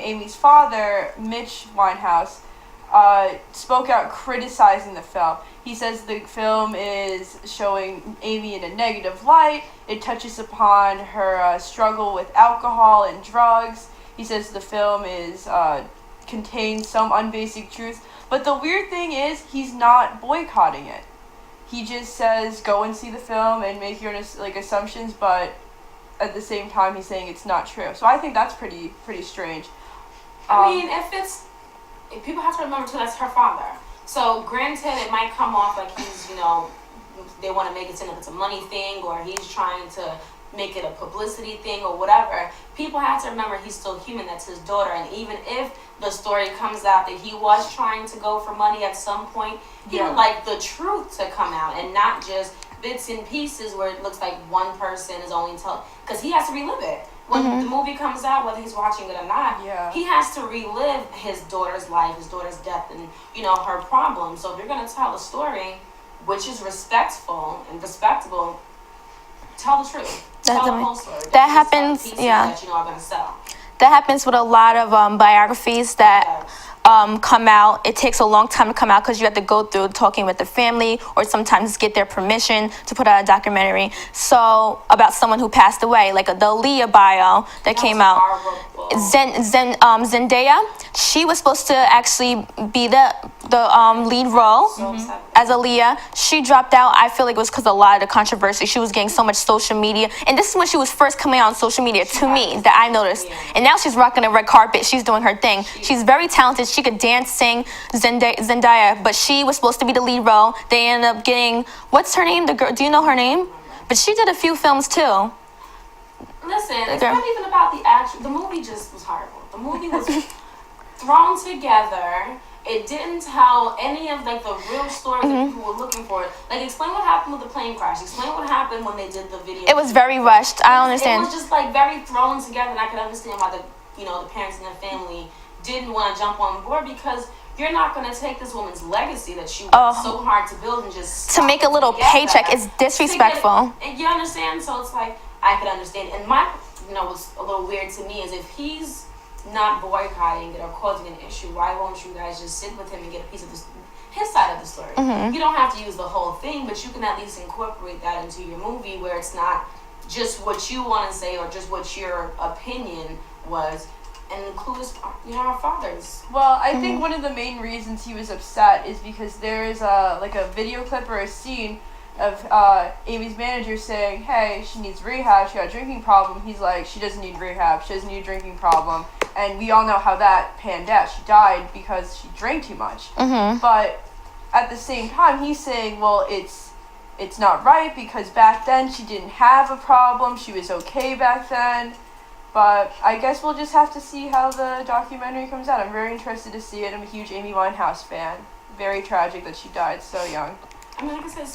Amy's father, Mitch Winehouse, spoke out criticizing the film. He says the film is showing Amy in a negative light. It touches upon her struggle with alcohol and drugs. He says the film contains some unbasic truth. But the weird thing is, he's not boycotting it. He just says, go and see the film and make your assumptions, but at the same time, he's saying it's not true. So I think that's pretty strange. I mean, if people have to remember too, that's her father. So granted, it might come off like he's, they want to make it seem like it's a money thing, or he's trying to make it a publicity thing or whatever. People have to remember he's still human. That's his daughter. And even if the story comes out that he was trying to go for money at some point, he would like the truth to come out and not just bits and pieces where it looks like one person is only telling, because he has to relive it. When the movie comes out, whether he's watching it or not, he has to relive his daughter's life, his daughter's death, and, her problems. So if you're going to tell a story which is respectful and respectable, tell the truth. Tell the whole story. That happens, that are going to sell. That happens with a lot of biographies that come out. It takes a long time to come out because you have to go through talking with the family or sometimes get their permission to put out a documentary. So about someone who passed away, like the Aaliyah bio that came out. Zendaya, she was supposed to actually be the lead role as Aaliyah. She dropped out. I feel like it was because of a lot of the controversy. She was getting so much social media, and this is when she was first coming out on social media to me that I noticed. And now she's rocking the red carpet. She's doing her thing. She's very talented. She could dance, sing, Zendaya, but she was supposed to be the lead role. They ended up getting, what's her name? The girl, do you know her name? But she did a few films too. Listen, it's not even about the action. The movie just was horrible. The movie was thrown together. It didn't tell any of the real stories that people were looking for. Explain what happened with the plane crash. Explain what happened when they did the video. It was very rushed. I don't understand. It was just very thrown together, and I could understand why the parents and the family didn't want to jump on board, because you're not going to take this woman's legacy that she worked so hard to build and just to make a little paycheck is disrespectful. You understand? So it's I could understand. And my, what's a little weird to me is if he's not boycotting it or causing an issue, why won't you guys just sit with him and get a piece of his side of the story? You don't have to use the whole thing, but you can at least incorporate that into your movie where it's not just what you want to say or just what your opinion was, and include our fathers. Well, I think one of the main reasons he was upset is because there is a video clip or a scene of Amy's manager saying, hey, she needs rehab, she got a drinking problem. He's like, she doesn't need rehab, she doesn't need a drinking problem. And we all know how that panned out. She died because she drank too much. But at the same time, he's saying, well, it's not right because back then she didn't have a problem, she was okay back then. But I guess we'll just have to see how the documentary comes out. I'm very interested to see it. I'm a huge Amy Winehouse fan. Very tragic that she died so young. I mean, like I said,